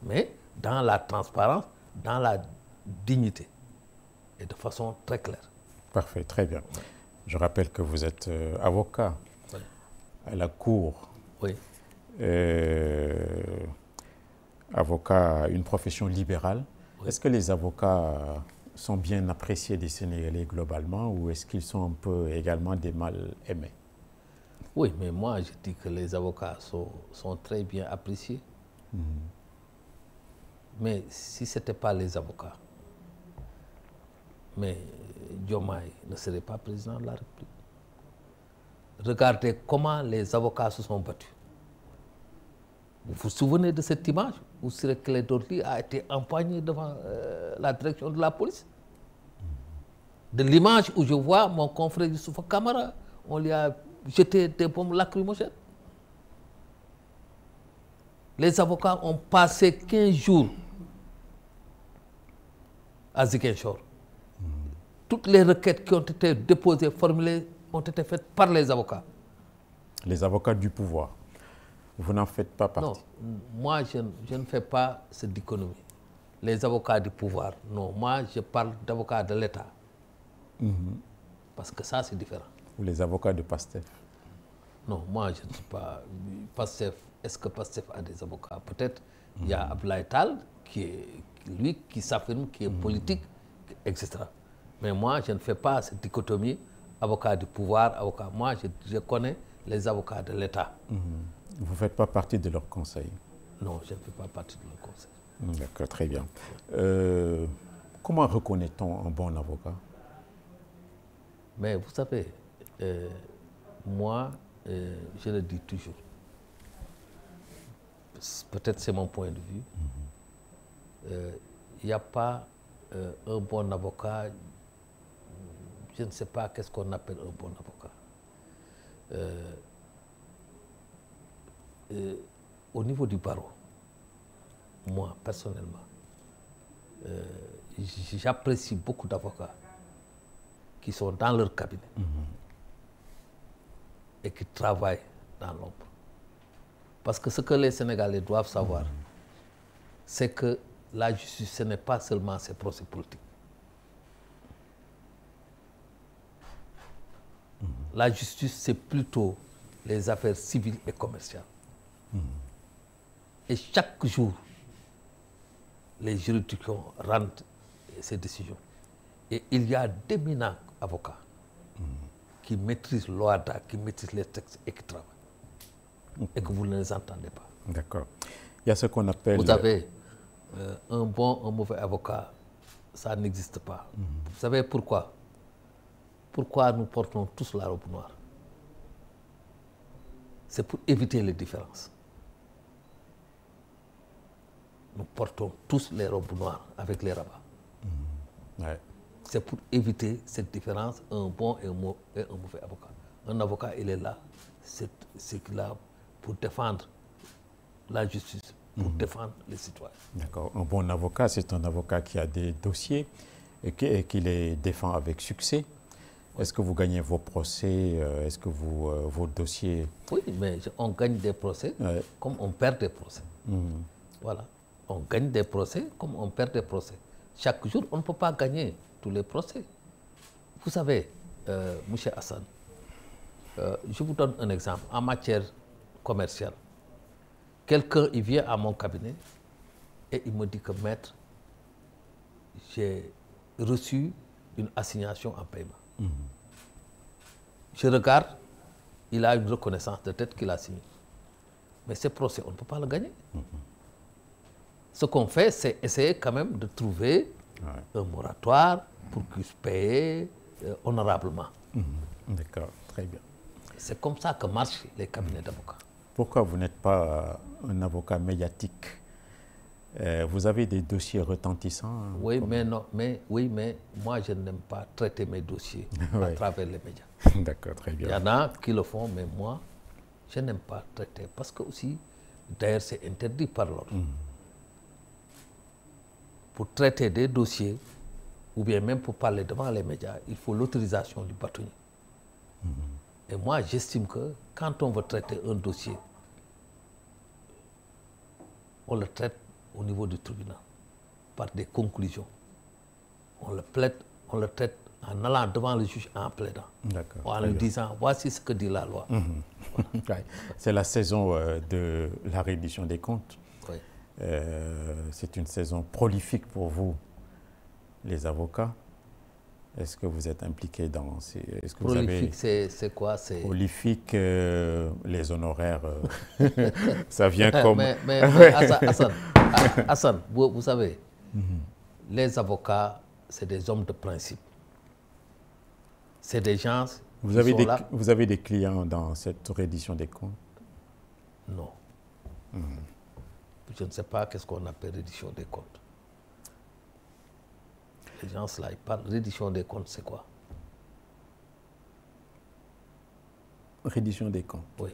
Mais dans la transparence, dans la dignité et de façon très claire.
Parfait, très bien. Je rappelle que vous êtes avocat à la Cour.
Oui.
Avocat, une profession libérale.
Oui.
Est-ce que les avocats sont bien appréciés des Sénégalais globalement ou est-ce qu'ils sont un peu également des mal aimés?
Oui, mais moi je dis que les avocats sont très bien appréciés. Mais si ce n'était pas les avocats, mais Diomaye ne serait pas président de la République. Regardez comment les avocats se sont battus. Vous vous souvenez de cette image où Ciré Clédor Ly a été empoigné devant la direction de la police? De l'image où je vois mon confrère Youssoupha Camara, on lui a jeté des bombes lacrymogènes. Les avocats ont passé 15 jours à Ziguinchor. Toutes les requêtes qui ont été déposées, formulées, ont été faites par les avocats.
Les avocats du pouvoir. Vous n'en faites pas partie?
Non, moi je ne fais pas cette dichotomie. Les avocats du pouvoir, non. Moi je parle d'avocats de l'État. Parce que ça c'est différent.
Ou les avocats de PASTEF?
Non, moi je ne suis pas PASTEF. Est-ce que PASTEF a des avocats? Peut-être il y a Abdoulaye Tall qui s'affirme, qui est politique, etc. Mais moi je ne fais pas cette dichotomie avocat du pouvoir, avocat. Moi je connais les avocats de l'État.
Vous ne faites pas partie de leur conseil?
Non, je ne fais pas partie de leur conseil.
D'accord, très bien. Comment reconnaît-on un bon avocat?
Mais vous savez, moi, je le dis toujours, peut-être c'est mon point de vue, il n'y a pas un bon avocat, je ne sais pas qu'est-ce qu'on appelle un bon avocat. Au niveau du barreau, moi, personnellement, j'apprécie beaucoup d'avocats qui sont dans leur cabinet et qui travaillent dans l'ombre. Parce que ce que les Sénégalais doivent savoir, c'est que la justice, ce n'est pas seulement ces procès politiques. La justice, c'est plutôt les affaires civiles et commerciales. Et chaque jour, les juridictions rendent ces décisions. Et il y a d'éminents avocats qui maîtrisent l'OHADA, qui maîtrisent les textes et qui travaillent. Et que vous ne les entendez pas.
D'accord. Il y a ce qu'on appelle...
Vous avez un bon, un mauvais avocat, ça n'existe pas. Vous savez pourquoi? Pourquoi nous portons tous la robe noire? C'est pour éviter les différences. Nous portons tous les robes noires avec les rabats.
Ouais.
C'est pour éviter cette différence, un bon et un mauvais avocat. Un avocat, il est là, c'est là pour défendre la justice, pour défendre les citoyens. D'accord.
Un bon avocat, c'est un avocat qui a des dossiers et qui les défend avec succès. Est-ce que vous gagnez vos procès? Est-ce que vos dossiers...
Oui, mais on gagne des procès comme on perd des procès. Voilà. On gagne des procès comme on perd des procès. Chaque jour, on ne peut pas gagner tous les procès. Vous savez, M. Hassan, je vous donne un exemple. En matière commerciale, quelqu'un il vient à mon cabinet et il me dit que maître, j'ai reçu une assignation en paiement. Je regarde, il a une reconnaissance de tête qu'il a signée. Mais ce procès, on ne peut pas le gagner. Ce qu'on fait, c'est essayer quand même de trouver un moratoire pour qu'il se paye honorablement.
D'accord, très bien.
C'est comme ça que marchent les cabinets d'avocats.
Pourquoi vous n'êtes pas un avocat médiatique? Vous avez des dossiers retentissants?
Oui, mais non, mais moi je n'aime pas traiter mes dossiers à travers les médias.
D'accord, très bien.
Il y en a qui le font, mais moi, je n'aime pas traiter. Parce que aussi, d'ailleurs, c'est interdit par l'ordre. Pour traiter des dossiers, ou bien même pour parler devant les médias, il faut l'autorisation du bâtonnier. Et moi, j'estime que quand on veut traiter un dossier, on le traite au niveau du tribunal, par des conclusions. On le traite en allant devant le juge en plaidant, en lui disant, voici ce que dit la loi.
Voilà. C'est la saison de la reddition des comptes.
Oui.
C'est une saison prolifique pour vous, les avocats. Est-ce que vous êtes impliqué dans ces...
Prolifique, c'est quoi?
Prolifique, les honoraires, ça vient comme...
Mais Hassan, vous savez, les avocats, c'est des hommes de principe. C'est des gens
vous avez des clients dans cette reddition des comptes?
Non. Je ne sais pas qu'est-ce qu'on appelle reddition des comptes. Les gens là, ils parlent reddition des comptes, c'est quoi?
Reddition des comptes.
Oui.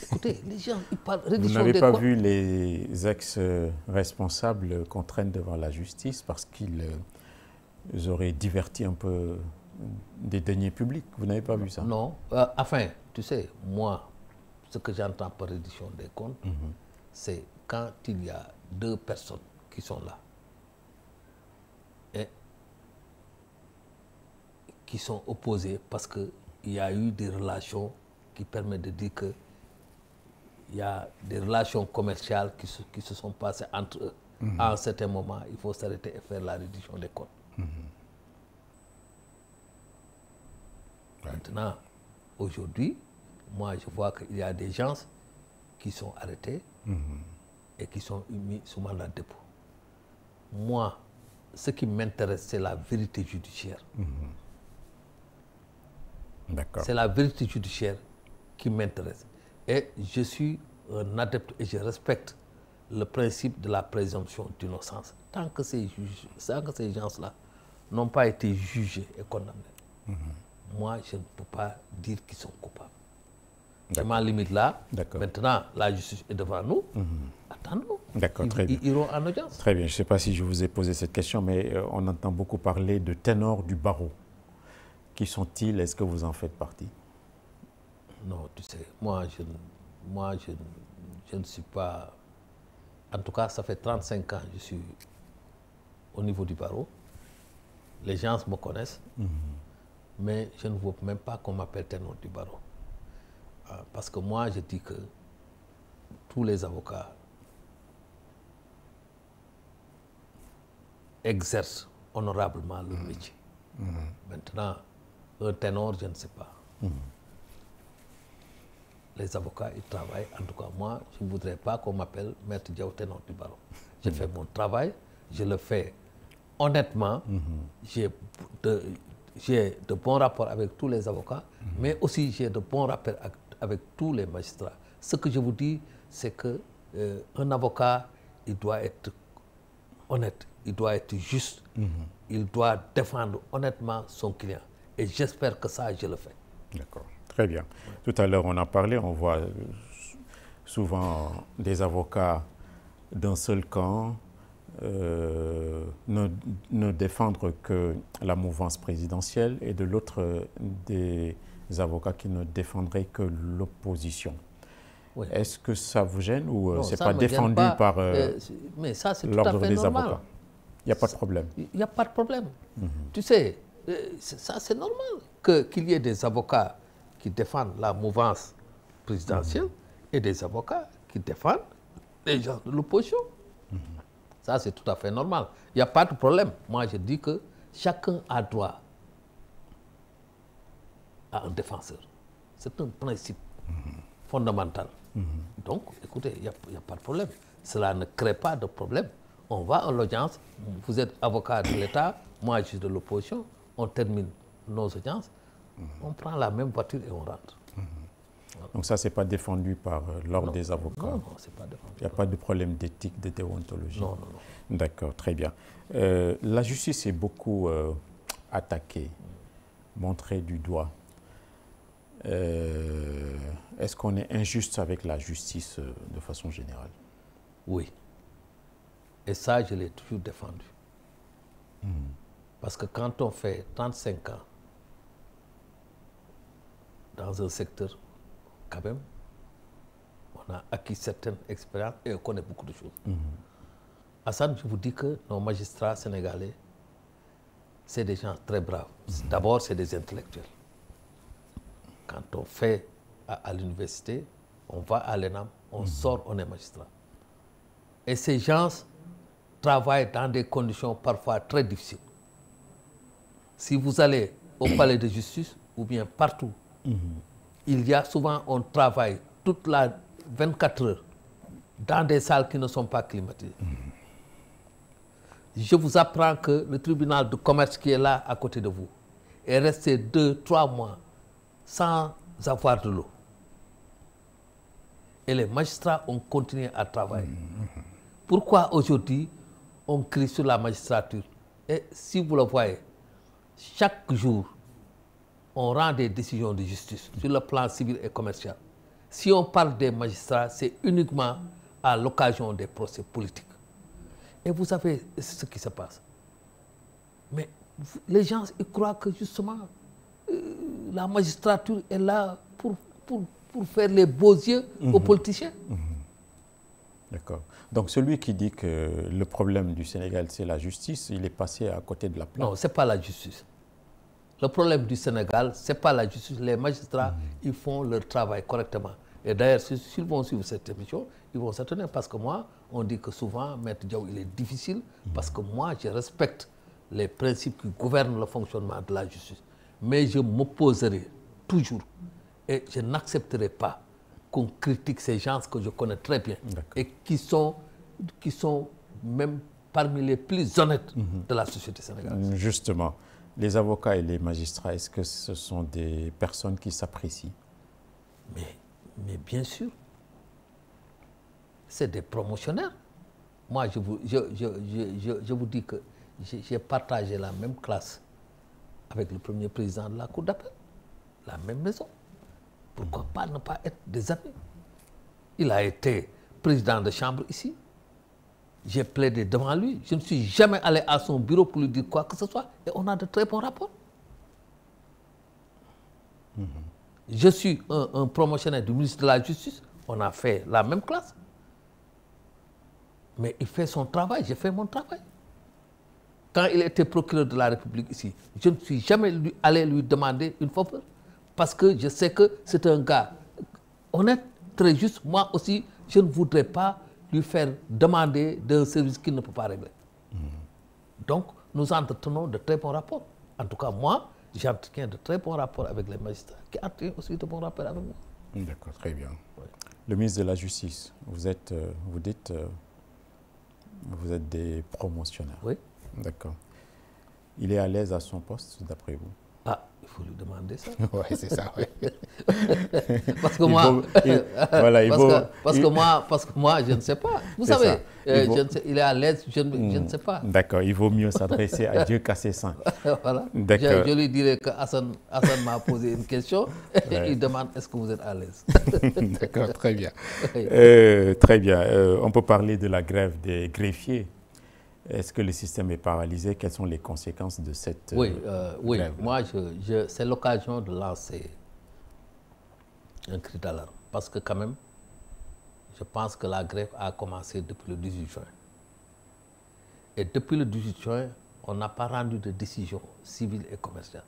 Écoutez, les gens, ils parlent reddition des comptes.
Vous n'avez pas vu les ex-responsables qu'on traîne devant la justice parce qu'ils auraient diverti un peu des deniers publics? Vous n'avez pas vu ça?
Non. Enfin, tu sais, moi, ce que j'entends par reddition des comptes, c'est quand il y a deux personnes qui sont là et qui sont opposées parce qu'il y a eu des relations qui permettent de dire que il y a des relations commerciales qui se sont passées entre eux. À un certain moment, il faut s'arrêter et faire la reddition des comptes. Maintenant, aujourd'hui, moi, je vois qu'il y a des gens qui sont arrêtés et qui sont mis sous mandat de dépôt. Moi, ce qui m'intéresse, c'est la vérité judiciaire.
D'accord.
C'est la vérité judiciaire qui m'intéresse. Et je suis un adepte et je respecte le principe de la présomption d'innocence. Tant que ces gens-là n'ont pas été jugés et condamnés, moi, je ne peux pas dire qu'ils sont coupables. C'est ma limite là. Maintenant, la justice est devant nous. Attendons.
D'accord, très bien.
Ils iront en audience.
Très bien. Je ne sais pas si je vous ai posé cette question, mais on entend beaucoup parler de ténors du barreau. Qui sont-ils? Est-ce que vous en faites partie?
Non, tu sais, moi, je ne suis pas... En tout cas, ça fait 35 ans que je suis au niveau du barreau. Les gens me connaissent, mais je ne veux même pas qu'on m'appelle ténor du barreau. Parce que moi, je dis que tous les avocats exercent honorablement leur métier. Maintenant, un ténor, je ne sais pas. Les avocats, ils travaillent. En tout cas, moi, je ne voudrais pas qu'on m'appelle Maître Diaw ténor du barreau. Je fais mon travail, je le fais honnêtement. J'ai de bons rapports avec tous les avocats, mais aussi j'ai de bons rapports avec tous les magistrats. Ce que je vous dis, c'est que un avocat, il doit être honnête, il doit être juste, il doit défendre honnêtement son client. Et j'espère que ça, je le fais.
D'accord, très bien. Tout à l'heure, on en parlait, on voit souvent des avocats d'un seul camp ne défendre que la mouvance présidentielle et de l'autre des avocats qui ne défendraient que l'opposition. Oui. Est-ce que ça vous gêne ou ce n'est pas défendu par l'ordre des avocats? Il n'y a pas de problème.
Il n'y a pas de problème. Tu sais, ça c'est normal qu'il y ait des avocats qui défendent la mouvance présidentielle et des avocats qui défendent les gens de l'opposition. Ça, c'est tout à fait normal. Il n'y a pas de problème. Moi, je dis que chacun a droit à un défenseur. C'est un principe fondamental. Donc, écoutez, il n'y a pas de problème. Cela ne crée pas de problème. On va à l'audience, vous êtes avocat de l'État, moi, juge de l'opposition, on termine nos audiences, on prend la même voiture et on rentre.
Donc ça, ce n'est pas défendu par l'ordre des avocats?
Non, ce n'est pas défendu.
Il n'y a pas de problème d'éthique, de déontologie?
Non, non, non.
D'accord, très bien. La justice est beaucoup attaquée, montrée du doigt. Est-ce qu'on est injuste avec la justice de façon générale?
Oui. Et ça, je l'ai toujours défendu. Parce que quand on fait 35 ans dans un secteur, quand même, on a acquis certaines expériences et on connaît beaucoup de choses. Hassan, je vous dis que nos magistrats sénégalais, c'est des gens très braves. D'abord, c'est des intellectuels. Quand on fait à l'université, on va à l'ENAM, on sort, on est magistrat. Et ces gens travaillent dans des conditions parfois très difficiles. Si vous allez au palais de justice ou bien partout, il y a souvent, on travaille toute la 24 heures dans des salles qui ne sont pas climatisées. Je vous apprends que le tribunal de commerce qui est là à côté de vous est resté 2-3 mois sans avoir de l'eau. Et les magistrats ont continué à travailler. Pourquoi aujourd'hui on crie sur la magistrature? Et si vous le voyez, chaque jour, on rend des décisions de justice sur le plan civil et commercial. Si on parle des magistrats, c'est uniquement à l'occasion des procès politiques. Et vous savez ce qui se passe. Mais les gens ils croient que justement, la magistrature est là pour faire les beaux yeux aux politiciens.
D'accord. Donc celui qui dit que le problème du Sénégal, c'est la justice, il est passé à côté de la plaque.
Non, ce n'est pas la justice. Le problème du Sénégal, ce n'est pas la justice. Les magistrats, ils font leur travail correctement. Et d'ailleurs, s'ils vont suivre cette émission, ils vont s'étonner parce que moi, on dit que souvent, Maître Diaw, il est difficile parce que moi, je respecte les principes qui gouvernent le fonctionnement de la justice. Mais je m'opposerai toujours et je n'accepterai pas qu'on critique ces gens que je connais très bien et qui sont même parmi les plus honnêtes de la société sénégalaise.
Justement, les avocats et les magistrats, est-ce que ce sont des personnes qui s'apprécient?
Mais bien sûr, c'est des promotionnaires. Moi, je vous dis que j'ai partagé la même classe avec le premier président de la Cour d'appel, la même maison. Pourquoi pas ne pas être des amis? Il a été président de chambre ici. J'ai plaidé devant lui. Je ne suis jamais allé à son bureau pour lui dire quoi que ce soit. Et on a de très bons rapports. Je suis un promotionnaire du ministre de la Justice. On a fait la même classe. Mais il fait son travail, j'ai fait mon travail. Quand il était procureur de la République ici, je ne suis jamais allé lui demander une faveur. Parce que je sais que c'est un gars honnête, très juste. Moi aussi, je ne voudrais pas lui faire demander d'un service qu'il ne peut pas régler. Donc, nous entretenons de très bons rapports. En tout cas, moi, j'entretiens de très bons rapports avec les magistrats, qui entretiennent aussi de bons rapports avec moi.
D'accord, très bien.
Oui.
Le ministre de la Justice, vous êtes des promotionnaires.
Oui.
D'accord. Il est à l'aise à son poste, d'après vous?
Ah, il faut lui demander ça.
Oui, c'est ça, oui.
Parce que moi, parce que moi, je ne sais pas. Vous savez, il est à l'aise, je ne sais pas.
D'accord, il vaut mieux s'adresser à Dieu qu'à ses saints.
Voilà.
D'accord.
Je lui dirais que Hassan m'a posé une question et il demande est-ce que vous êtes à l'aise.
D'accord, très bien. Très bien. On peut parler de la grève des greffiers. Est-ce que le système est paralysé? Quelles sont les conséquences de cette grève?
Moi, c'est l'occasion de lancer un cri d'alarme. Parce que quand même, je pense que la grève a commencé depuis le 18 juin. Et depuis le 18 juin, on n'a pas rendu de décision civile et commerciale.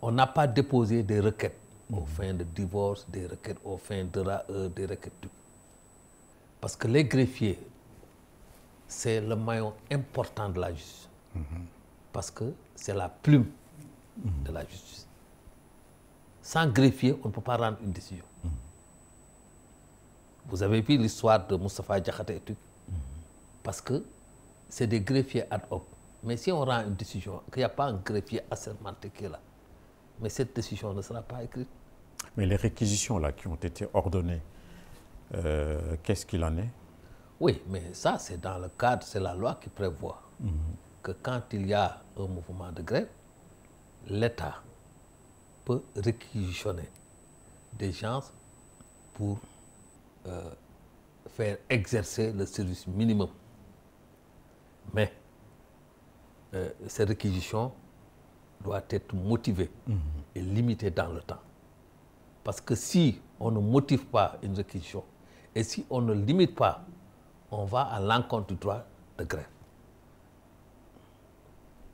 On n'a pas déposé des requêtes aux fins de divorce, des requêtes aux fins de des requêtes. Parce que les greffiers c'est le maillon important de la justice. Parce que c'est la plume de la justice. Sans greffier, on ne peut pas rendre une décision. Vous avez vu l'histoire de Moustapha Diakhaté et tout. Parce que c'est des greffiers ad hoc. Mais si on rend une décision, qu'il n'y a pas un greffier assermenté qui est là, mais cette décision ne sera pas écrite.
Mais les réquisitions là qui ont été ordonnées, qu'est-ce qu'il en est?
Oui, mais ça, c'est dans le cadre, c'est la loi qui prévoit que quand il y a un mouvement de grève, l'État peut réquisitionner des gens pour faire exercer le service minimum. Mais ces réquisitions doivent être motivées et limitées dans le temps. Parce que si on ne motive pas une réquisition et si on ne limite pas, on va à l'encontre du droit de grève.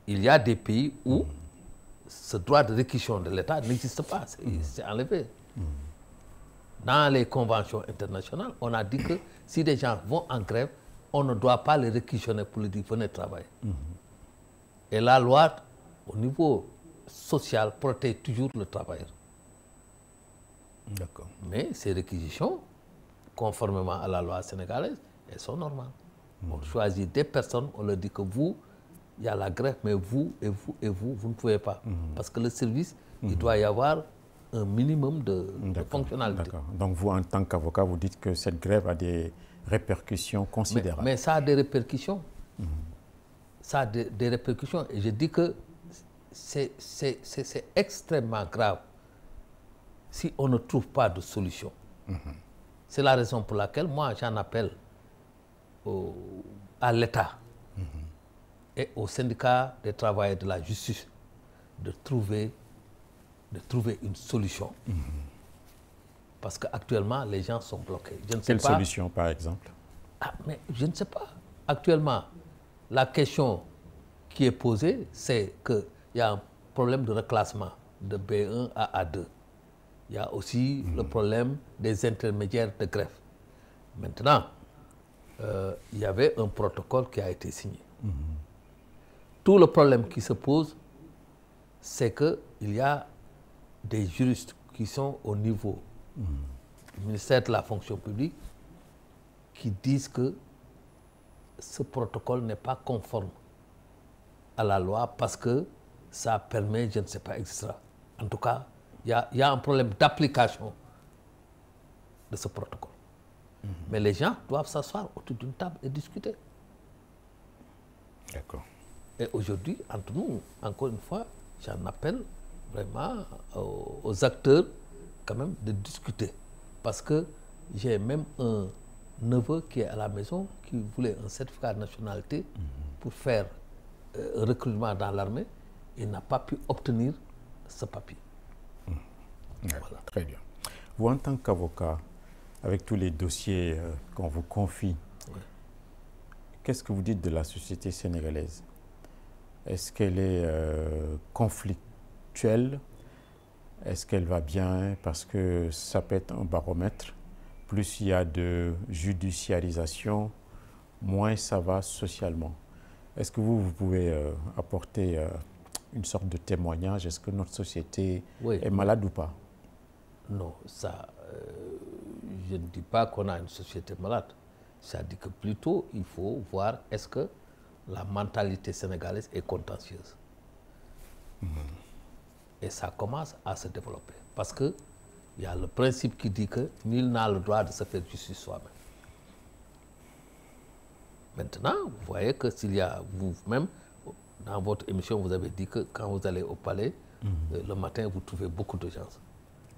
Il y a des pays où ce droit de réquisition de l'État n'existe pas, c'est enlevé. Dans les conventions internationales, on a dit que si des gens vont en grève, on ne doit pas les réquisitionner pour leur dire venez travailler. Et la loi, au niveau social, protège toujours le travailleur.
D'accord.
Mais ces réquisitions, conformément à la loi sénégalaise, elles sont normales. On choisit des personnes, on leur dit que vous, il y a la grève, mais vous et vous et vous, vous ne pouvez pas. Parce que le service, il doit y avoir un minimum de fonctionnalité.
D'accord. Donc vous, en tant qu'avocat, vous dites que cette grève a des répercussions considérables.
Mais ça a des répercussions. Ça a des répercussions. Et je dis que c'est extrêmement grave si on ne trouve pas de solution. C'est la raison pour laquelle moi, j'en appelle à l'État et au syndicat des travailleurs de la justice de trouver une solution. Parce qu'actuellement, les gens sont bloqués. Je ne sais
Quelle
pas.
solution, par exemple?
Ah, mais je ne sais pas. Actuellement, la question qui est posée, c'est qu'il y a un problème de reclassement de B1 à A2. Il y a aussi le problème des intermédiaires de grève. Maintenant, il y avait un protocole qui a été signé. Tout le problème qui se pose, c'est qu'il y a des juristes qui sont au niveau du ministère de la fonction publique qui disent que ce protocole n'est pas conforme à la loi parce que ça permet, je ne sais pas, etc. En tout cas, il y a un problème d'application de ce protocole. Mais les gens doivent s'asseoir autour d'une table et discuter.
D'accord.
Et aujourd'hui, entre nous, encore une fois, j'en appelle vraiment aux acteurs quand même de discuter. Parce que j'ai même un neveu qui est à la maison qui voulait un certificat de nationalité pour faire un recrutement dans l'armée. Il n'a pas pu obtenir ce papier.
Voilà. Très bien. Vous, en tant qu'avocat, avec tous les dossiers qu'on vous confie, qu'est-ce que vous dites de la société sénégalaise? Est-ce qu'elle est conflictuelle? Est-ce qu'elle va bien? Parce que ça peut être un baromètre. Plus il y a de judiciarisation, moins ça va socialement. Est-ce que vous pouvez apporter une sorte de témoignage? Est-ce que notre société est malade ou pas?
Non, ça, je ne dis pas qu'on a une société malade. Ça dit que plutôt, il faut voir est-ce que la mentalité sénégalaise est contentieuse. Et ça commence à se développer. Parce qu'il y a le principe qui dit que nul n'a le droit de se faire justice soi-même. Maintenant, vous voyez que s'il y a vous-même, dans votre émission, vous avez dit que quand vous allez au palais, le matin, vous trouvez beaucoup de gens.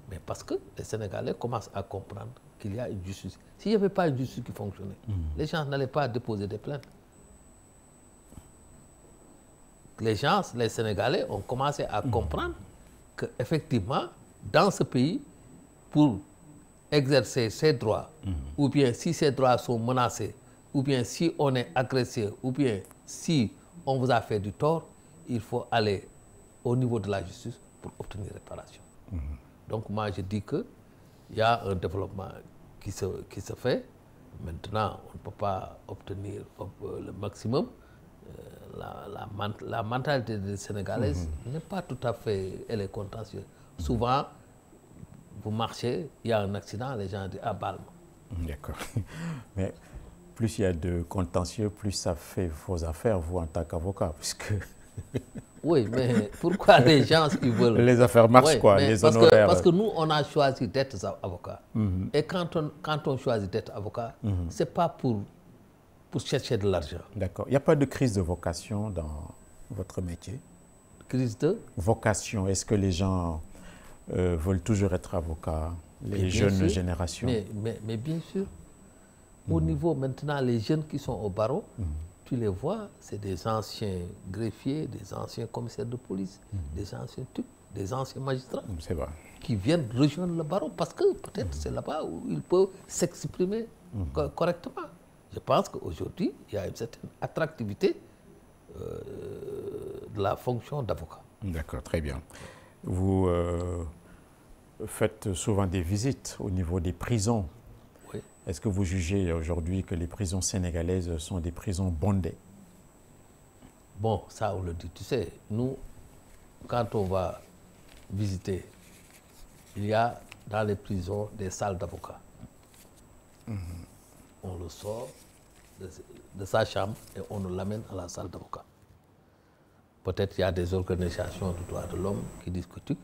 Mais parce que les Sénégalais commencent à comprendre qu'il y a une justice. S'il n'y avait pas une justice qui fonctionnait, les gens n'allaient pas déposer des plaintes. Les gens, les Sénégalais, ont commencé à comprendre qu'effectivement, dans ce pays, pour exercer ses droits, ou bien si ses droits sont menacés, ou bien si on est agressé, ou bien si on vous a fait du tort, il faut aller au niveau de la justice pour obtenir réparation. Donc moi je dis qu'il y a un développement qui se fait. Maintenant, on ne peut pas obtenir le maximum. La mentalité des Sénégalaises n'est pas tout à fait, elle est contentieuse. Souvent, vous marchez, il y a un accident, les gens disent « ah, balme ».
D'accord. Mais plus il y a de contentieux, plus ça fait vos affaires, vous, en tant qu'avocat, puisque...
Oui, mais pourquoi les gens qui veulent...
Les affaires marchent, oui, quoi, les honoraires...
Parce que nous, on a choisi d'être avocat. Et quand on choisit d'être avocat, ce n'est pas pour chercher de l'argent. D'accord.
Il n'y a pas de crise de vocation dans votre métier?
Crise de
vocation. Est-ce que les gens veulent toujours être avocats, les jeunes générations?
Mais bien sûr. Au niveau maintenant, les jeunes qui sont au barreau, tu les vois, c'est des anciens greffiers, des anciens commissaires de police, des anciens TUC, des anciens magistrats qui viennent rejoindre le barreau parce que peut-être c'est là-bas où ils peuvent s'exprimer correctement. Je pense qu'aujourd'hui, il y a une certaine attractivité de la fonction d'avocat.
D'accord, très bien. Vous faites souvent des visites au niveau des prisons.
Oui.
Est-ce que vous jugez aujourd'hui que les prisons sénégalaises sont des prisons bondées?
Bon, ça on le dit. Tu sais, nous, quand on va visiter, il y a dans les prisons des salles d'avocats. On le sort de sa chambre et on nous l'amène à la salle d'avocat. Peut-être qu'il y a des organisations de droits de l'homme qui discutent,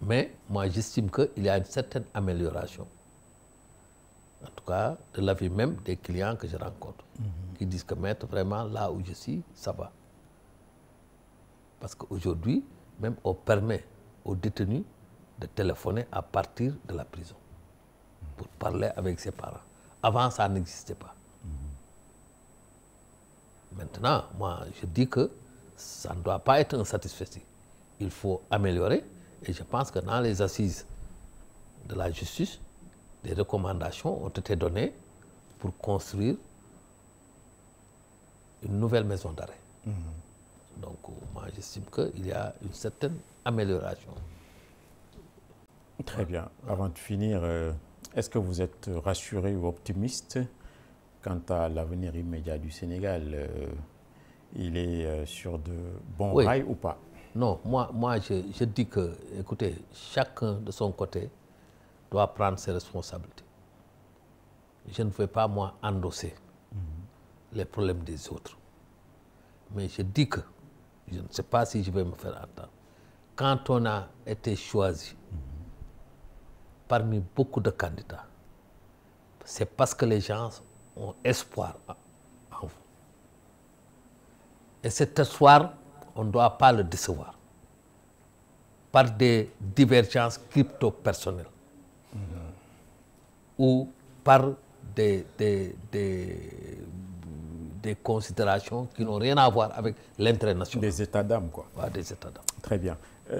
mais moi j'estime qu'il y a une certaine amélioration. En tout cas, de l'avis même des clients que je rencontre, qui disent que maître, vraiment, là où je suis, ça va. Parce qu'aujourd'hui, même on permet aux détenus de téléphoner à partir de la prison pour parler avec ses parents. Avant, ça n'existait pas. Maintenant, moi, je dis que ça ne doit pas être un satisfait. Il faut améliorer. Et je pense que dans les assises de la justice, des recommandations ont été données pour construire une nouvelle maison d'arrêt. Donc, moi, j'estime qu'il y a une certaine amélioration.
Très bien. Avant de finir, est-ce que vous êtes rassuré ou optimiste quant à l'avenir immédiat du Sénégal? Il est sur de bons rails ou pas?
Non, moi je dis que, écoutez, chacun de son côté doit prendre ses responsabilités. Je ne veux pas, moi, endosser les problèmes des autres. Mais je dis que, je ne sais pas si je vais me faire entendre, quand on a été choisi parmi beaucoup de candidats, c'est parce que les gens ont espoir en vous. Et cet espoir, on ne doit pas le décevoir par des divergences crypto-personnelles ou par des considérations qui n'ont rien à voir avec l'intérêt national.
Des états d'âme, quoi.
Ouais, des états d'âme.
Très bien.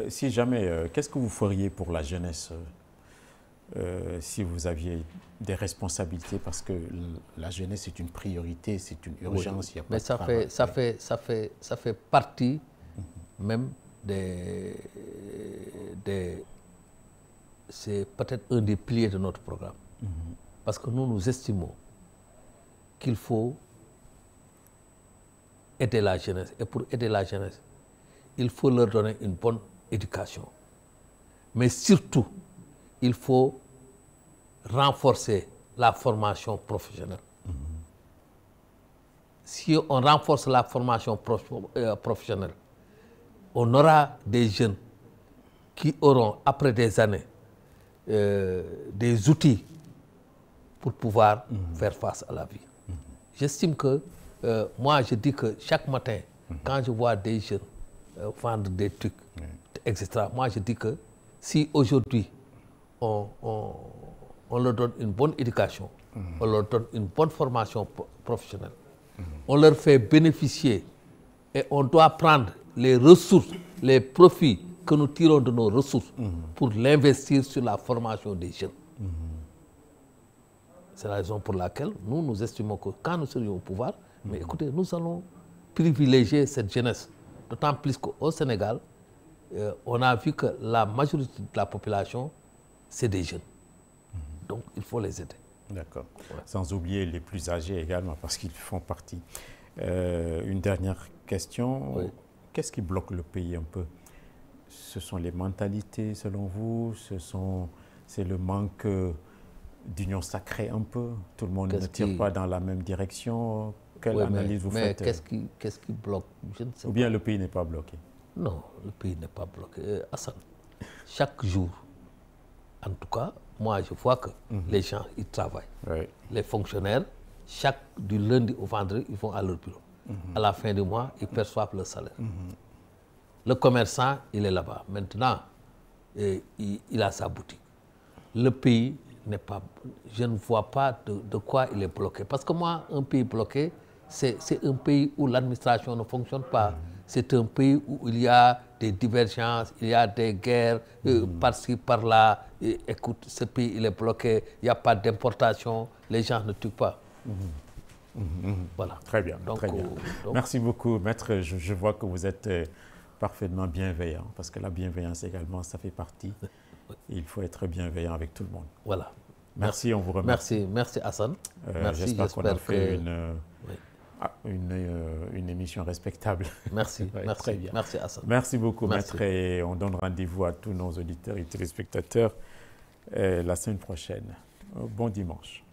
Si jamais, qu'est-ce que vous feriez pour la jeunesse si vous aviez des responsabilités, parce que la jeunesse est une priorité, c'est une urgence.
Oui,
il y a pas
mais ça fait partie même c'est peut-être un des piliers de notre programme. Parce que nous estimons qu'il faut aider la jeunesse. Et pour aider la jeunesse, il faut leur donner une bonne éducation. Mais surtout, il faut renforcer la formation professionnelle. Si on renforce la formation professionnelle, on aura des jeunes qui auront, après des années, des outils pour pouvoir faire face à la vie. J'estime que, moi je dis que chaque matin, quand je vois des jeunes vendre des trucs, etc., moi je dis que si aujourd'hui on leur donne une bonne éducation, on leur donne une bonne formation professionnelle, on leur fait bénéficier et on doit prendre les ressources, les profits que nous tirons de nos ressources pour l'investir sur la formation des jeunes. C'est la raison pour laquelle nous estimons que quand nous serions au pouvoir, mais écoutez, nous allons privilégier cette jeunesse. D'autant plus qu'au Sénégal, on a vu que la majorité de la population, c'est des jeunes. Donc, il faut les aider.
D'accord.
Ouais.
Sans oublier les plus âgés également, parce qu'ils font partie. Une dernière question.
Oui.
Qu'est-ce qui bloque le pays un peu? Ce sont les mentalités, selon vous? C'est le manque d'union sacrée un peu? Tout le monde ne tire pas dans la même direction? Quelle
Oui,
analyse vous faites?
qu'est-ce qui bloque? Je ne sais
Ou bien le pays n'est pas bloqué?
Non, le pays n'est pas bloqué. Hassan, chaque jour, en tout cas, moi je vois que les gens, ils travaillent.
Oui.
Les fonctionnaires, du lundi au vendredi, ils vont à leur bureau. À la fin du mois, ils perçoivent le salaire. Le commerçant, il est là-bas. Maintenant, il a sa boutique. Le pays n'est pas... Je ne vois pas de quoi il est bloqué. Parce que moi, un pays bloqué, c'est un pays où l'administration ne fonctionne pas. C'est un pays où il y a des divergences, il y a des guerres, par-ci, par-là. Écoute, ce pays, il est bloqué, il n'y a pas d'importation, les gens ne tuent pas. Voilà.
Très bien,
Donc,
très bien. Merci beaucoup, maître. Je vois que vous êtes parfaitement bienveillant, parce que la bienveillance également, ça fait partie. Il faut être bienveillant avec tout le monde.
Voilà.
Merci, on vous remercie.
Merci Hassan.
J'espère qu'on a fait une émission respectable.
Merci,
Ouais,
merci.
très bien.
Merci Hassan.
Merci beaucoup,
Merci.
maître. Et on donne rendez-vous à tous nos auditeurs et téléspectateurs la semaine prochaine. Bon dimanche.